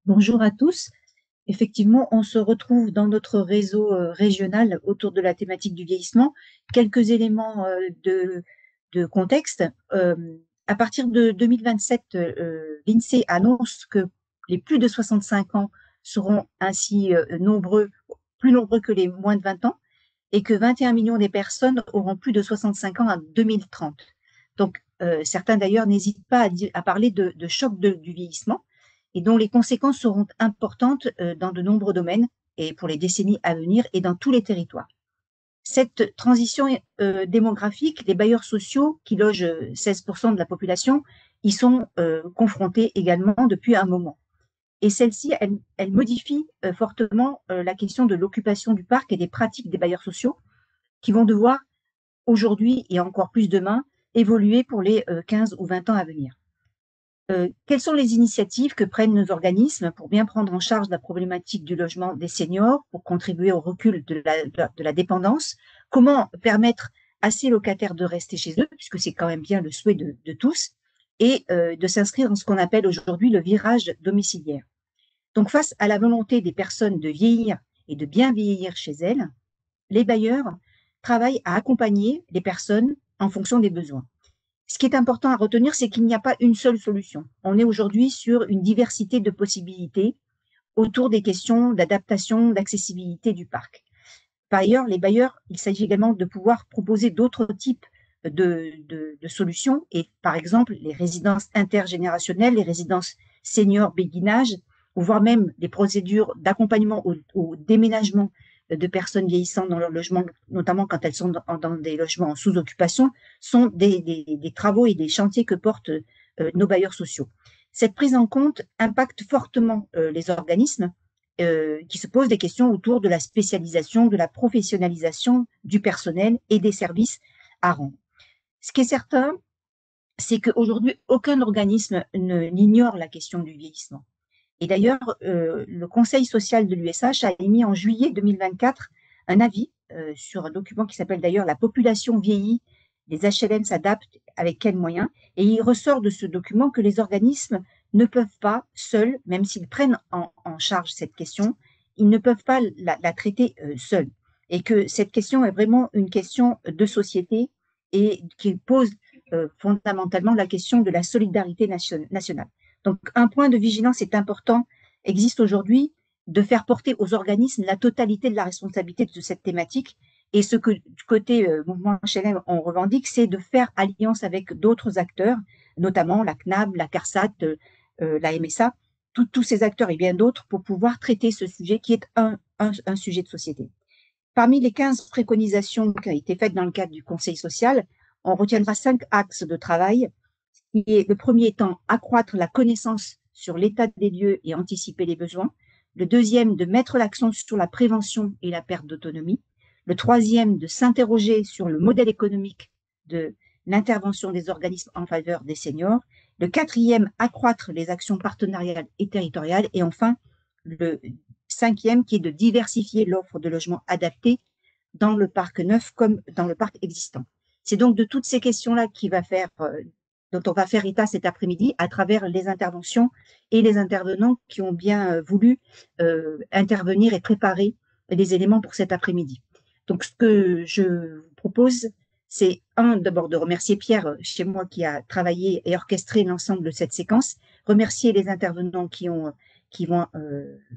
Bonjour à tous. Effectivement, on se retrouve dans notre réseau régional autour de la thématique du vieillissement. Quelques éléments de contexte. À partir de 2027, l'INSEE annonce que les plus de 65 ans seront ainsi plus nombreux que les moins de 20 ans, et que 21 millions des personnes auront plus de 65 ans en 2030. Donc, certains d'ailleurs n'hésitent pas à parler de choc du vieillissement et dont les conséquences seront importantes dans de nombreux domaines et pour les décennies à venir et dans tous les territoires. Cette transition démographique, les bailleurs sociaux qui logent 16% de la population y sont confrontés également depuis un moment. Et celle-ci, elle modifie fortement la question de l'occupation du parc et des pratiques des bailleurs sociaux qui vont devoir aujourd'hui et encore plus demain évoluer pour les 15 ou 20 ans à venir. Quelles sont les initiatives que prennent nos organismes pour bien prendre en charge la problématique du logement des seniors, pour contribuer au recul de la dépendance? Comment permettre à ces locataires de rester chez eux, puisque c'est quand même bien le souhait de tous, et de s'inscrire dans ce qu'on appelle aujourd'hui le virage domiciliaire. Donc, face à la volonté des personnes de vieillir et de bien vieillir chez elles, les bailleurs travaillent à accompagner les personnes en fonction des besoins. Ce qui est important à retenir, c'est qu'il n'y a pas une seule solution. On est aujourd'hui sur une diversité de possibilités autour des questions d'adaptation, d'accessibilité du parc. Par ailleurs, les bailleurs, il s'agit également de pouvoir proposer d'autres types de solutions, et par exemple les résidences intergénérationnelles, les résidences seniors béguinage, ou voire même des procédures d'accompagnement au déménagement de personnes vieillissantes dans leur logement, notamment quand elles sont dans des logements en sous-occupation, sont des travaux et des chantiers que portent nos bailleurs sociaux. Cette prise en compte impacte fortement les organismes qui se posent des questions autour de la spécialisation, de la professionnalisation du personnel et des services à rendre. Ce qui est certain, c'est qu'aujourd'hui, aucun organisme n'ignore la question du vieillissement. Et d'ailleurs, le Conseil social de l'USH a émis en juillet 2024 un avis sur un document qui s'appelle d'ailleurs La population vieillit, les HLM s'adaptent, avec quels moyens? Et il ressort de ce document que les organismes ne peuvent pas seuls, même s'ils prennent en charge cette question, ils ne peuvent pas la traiter seuls. Et que cette question est vraiment une question de société et qui pose fondamentalement la question de la solidarité nationale. Donc, un point de vigilance est important, existe aujourd'hui, de faire porter aux organismes la totalité de la responsabilité de cette thématique. Et ce que du côté mouvement HLM, on revendique, c'est de faire alliance avec d'autres acteurs, notamment la CNAB, la CARSAT, la MSA, tous ces acteurs et bien d'autres, pour pouvoir traiter ce sujet qui est un sujet de société. Parmi les 15 préconisations qui ont été faites dans le cadre du Conseil social, on retiendra 5 axes de travail. Le premier étant accroître la connaissance sur l'état des lieux et anticiper les besoins. Le deuxième, de mettre l'accent sur la prévention et la perte d'autonomie. Le troisième, de s'interroger sur le modèle économique de l'intervention des organismes en faveur des seniors. Le quatrième, accroître les actions partenariales et territoriales. Et enfin, le cinquième, qui est de diversifier l'offre de logements adaptés dans le parc neuf comme dans le parc existant. C'est donc de toutes ces questions-là dont on va faire état cet après-midi à travers les interventions et les intervenants qui ont bien voulu intervenir et préparer les éléments pour cet après-midi. Donc, ce que je vous propose, c'est d'abord de remercier Pierre chez moi qui a travaillé et orchestré l'ensemble de cette séquence, remercier les intervenants qui vont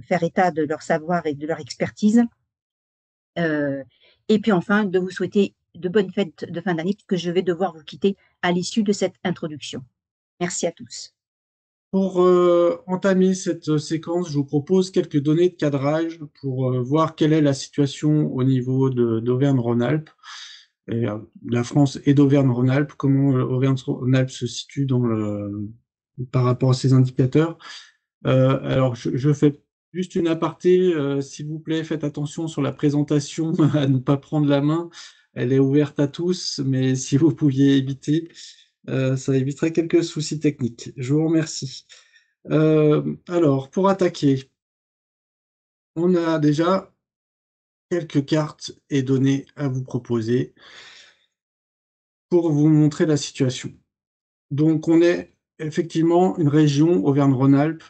faire état de leur savoir et de leur expertise, et puis enfin de vous souhaiter de bonnes fêtes de fin d'année, puisque je vais devoir vous quitter à l'issue de cette introduction. Merci à tous. Pour entamer cette séquence, je vous propose quelques données de cadrage pour voir quelle est la situation au niveau d'Auvergne-Rhône-Alpes, la France et d'Auvergne-Rhône-Alpes, comment Auvergne-Rhône-Alpes se situe par rapport à ces indicateurs. Alors, je fais juste une aparté, s'il vous plaît, faites attention sur la présentation à ne pas prendre la main. Elle est ouverte à tous, mais si vous pouviez éviter, ça éviterait quelques soucis techniques. Je vous remercie. Alors, pour attaquer, on a déjà quelques cartes et données à vous proposer pour vous montrer la situation. Donc, on est effectivement une région, Auvergne-Rhône-Alpes,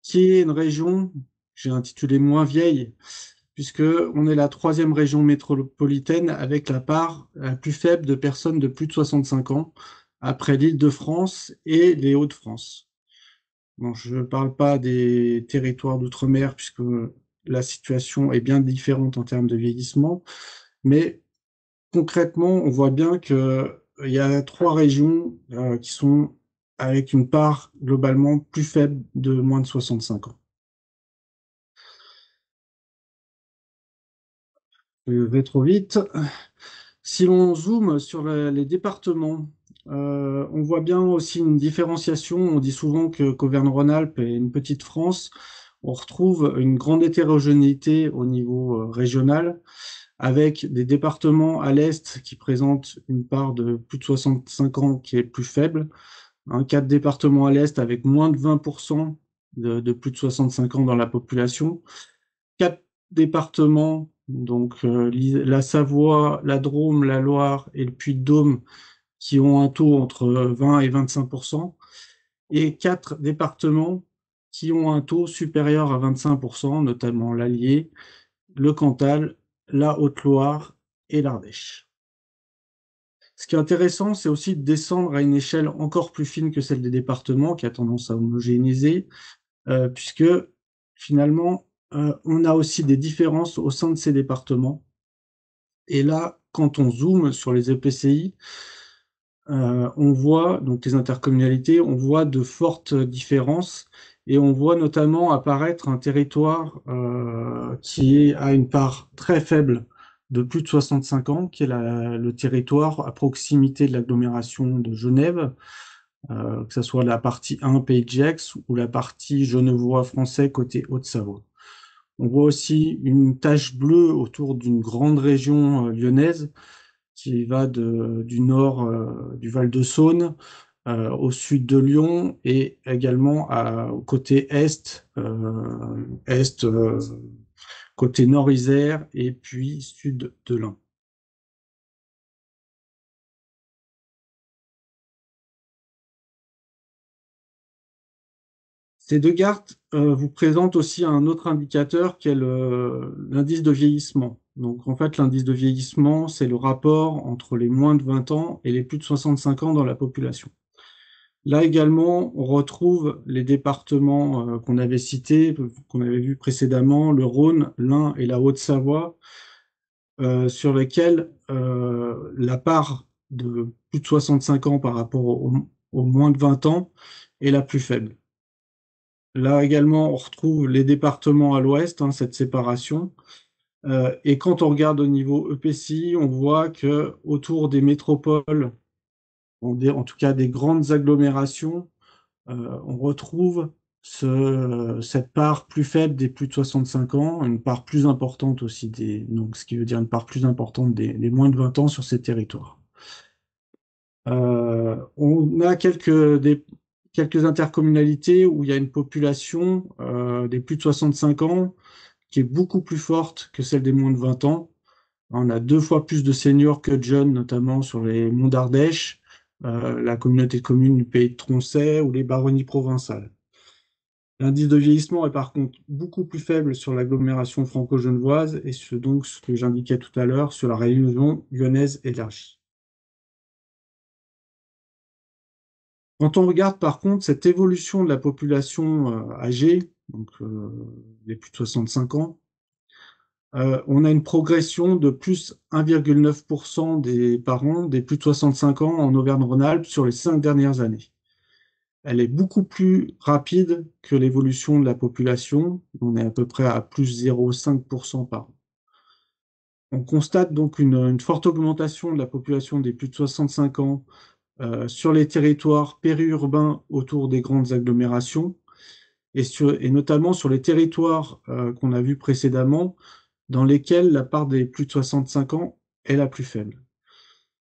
qui est une région, j'ai intitulé moins vieille, puisque on est la troisième région métropolitaine avec la part la plus faible de personnes de plus de 65 ans, après l'Île-de-France et les Hauts-de-France. Bon, je ne parle pas des territoires d'outre-mer, puisque la situation est bien différente en termes de vieillissement, mais concrètement, on voit bien qu'il y a trois régions qui sont avec une part globalement plus faible de moins de 65 ans. Je vais trop vite. Si l'on zoome sur les départements, on voit bien aussi une différenciation. On dit souvent qu'Auvergne-Rhône-Alpes est une petite France. On retrouve une grande hétérogénéité au niveau régional, avec des départements à l'est qui présentent une part de plus de 65 ans qui est plus faible, quatre départements à l'est avec moins de 20% de plus de 65 ans dans la population, quatre départements, donc la Savoie, la Drôme, la Loire et le Puy-de-Dôme, qui ont un taux entre 20 et 25%, et quatre départements qui ont un taux supérieur à 25%, notamment l'Allier, le Cantal, la Haute-Loire et l'Ardèche. Ce qui est intéressant, c'est aussi de descendre à une échelle encore plus fine que celle des départements, qui a tendance à homogénéiser, puisque finalement, on a aussi des différences au sein de ces départements. Et là, quand on zoome sur les EPCI, on voit, donc les intercommunalités, on voit de fortes différences et on voit notamment apparaître un territoire qui a une part très faible de plus de 65 ans, qui est le territoire à proximité de l'agglomération de Genève, que ce soit la partie 1 Pays de Gex ou la partie genevois français côté Haute-Savoie. On voit aussi une tache bleue autour d'une grande région lyonnaise qui va du nord du Val-de-Saône au sud de Lyon et également au côté côté nord-Isère et puis sud de l'Ain. Ces deux cartes vous présentent aussi un autre indicateur qui est l'indice de vieillissement. Donc en fait, l'indice de vieillissement, c'est le rapport entre les moins de 20 ans et les plus de 65 ans dans la population. Là également, on retrouve les départements qu'on avait cités, qu'on avait vus précédemment, le Rhône, l'Ain et la Haute-Savoie, sur lesquels la part de plus de 65 ans par rapport aux moins de 20 ans est la plus faible. Là également, on retrouve les départements à l'ouest, cette séparation. Et quand on regarde au niveau EPCI, on voit que autour des métropoles, en tout cas des grandes agglomérations, on retrouve cette part plus faible des plus de 65 ans, une part plus importante aussi donc ce qui veut dire une part plus importante des moins de 20 ans sur ces territoires. On a quelques intercommunalités où il y a une population des plus de 65 ans qui est beaucoup plus forte que celle des moins de 20 ans. On a 2 fois plus de seniors que de jeunes, notamment sur les monts d'Ardèche, la communauté de communes du Pays de Tronchet ou les baronnies provençales. L'indice de vieillissement est par contre beaucoup plus faible sur l'agglomération franco-genevoise et donc ce que j'indiquais tout à l'heure sur la région lyonnaise élargie. Quand on regarde par contre cette évolution de la population âgée, donc les plus de 65 ans, on a une progression de plus 1,9% des parents des plus de 65 ans en Auvergne-Rhône-Alpes sur les 5 dernières années. Elle est beaucoup plus rapide que l'évolution de la population. On est à peu près à plus 0,5% par an. On constate donc une forte augmentation de la population des plus de 65 ans sur les territoires périurbains autour des grandes agglomérations et notamment sur les territoires qu'on a vus précédemment dans lesquels la part des plus de 65 ans est la plus faible.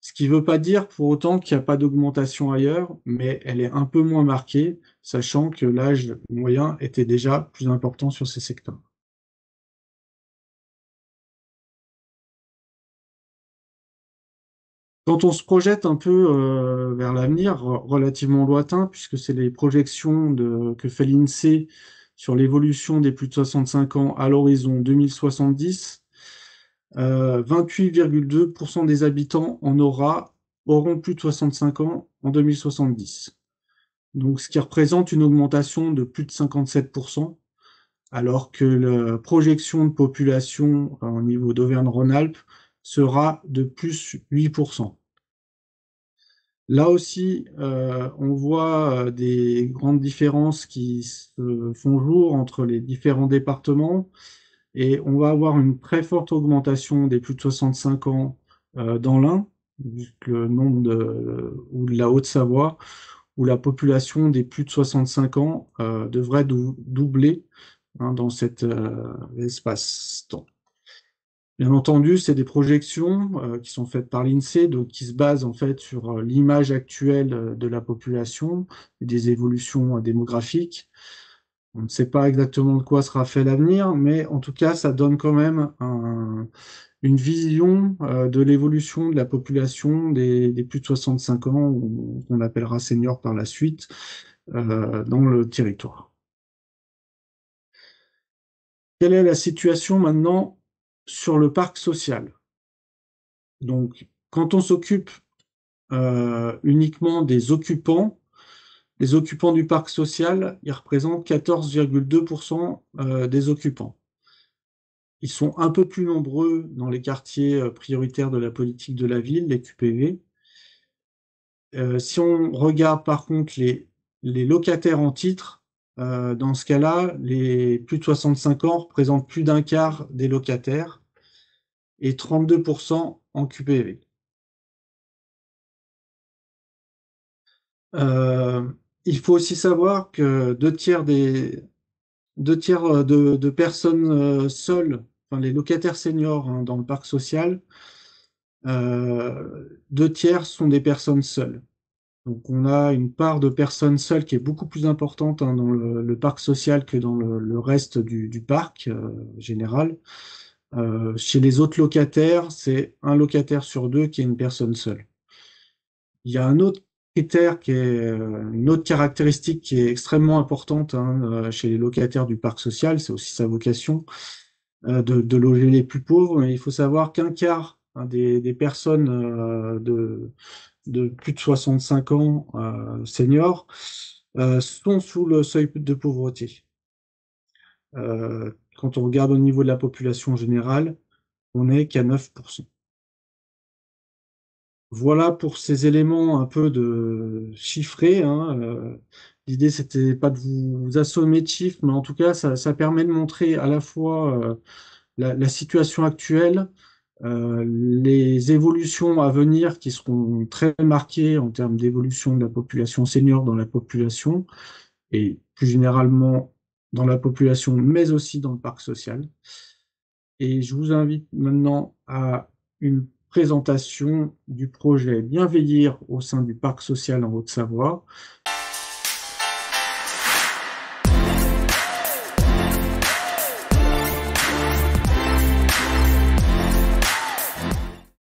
Ce qui ne veut pas dire pour autant qu'il n'y a pas d'augmentation ailleurs, mais elle est un peu moins marquée, sachant que l'âge moyen était déjà plus important sur ces secteurs. Quand on se projette un peu vers l'avenir, relativement lointain, puisque c'est les projections que fait l'INSEE sur l'évolution des plus de 65 ans à l'horizon 2070, 28,2% des habitants auront plus de 65 ans en 2070. Donc, ce qui représente une augmentation de plus de 57%, alors que la projection de population au niveau d'Auvergne-Rhône-Alpes sera de plus 8%. Là aussi, on voit des grandes différences qui se font jour entre les différents départements et on va avoir une très forte augmentation des plus de 65 ans dans l'Ain, vu que le nombre ou de la Haute-Savoie, où la population des plus de 65 ans devrait doubler dans cet espace-temps. Bien entendu, c'est des projections qui sont faites par l'INSEE, donc qui se basent en fait sur l'image actuelle de la population et des évolutions démographiques. On ne sait pas exactement de quoi sera fait l'avenir, mais en tout cas, ça donne quand même une vision de l'évolution de la population des plus de 65 ans, ou qu'on appellera seniors par la suite, dans le territoire. Quelle est la situation maintenant sur le parc social? Donc, quand on s'occupe uniquement des occupants, les occupants du parc social, ils représentent 14,2% des occupants. Ils sont un peu plus nombreux dans les quartiers prioritaires de la politique de la ville, les QPV. Si on regarde par contre les locataires en titre, dans ce cas-là, les plus de 65 ans représentent plus d'un quart des locataires et 32% en QPV. Il faut aussi savoir que deux tiers de personnes seules, enfin les locataires seniors dans le parc social, 2 tiers sont des personnes seules. Donc on a une part de personnes seules qui est beaucoup plus importante dans le parc social que dans le reste du parc général. Chez les autres locataires, c'est un locataire sur deux qui est une personne seule. Il y a un autre critère une autre caractéristique qui est extrêmement importante chez les locataires du parc social, c'est aussi sa vocation de loger les plus pauvres. Mais il faut savoir qu'un quart des personnes de plus de 65 ans seniors sont sous le seuil de pauvreté. Quand on regarde au niveau de la population générale, on n'est qu'à 9%. Voilà pour ces éléments un peu de chiffrés. L'idée, c'était pas de vous assommer de chiffres, mais en tout cas, ça permet de montrer à la fois la situation actuelle, les évolutions à venir qui seront très marquées en termes d'évolution de la population senior dans la population, et plus généralement dans la population, mais aussi dans le parc social. Et je vous invite maintenant à une présentation du projet Bienveillir au sein du parc social en Haute-Savoie.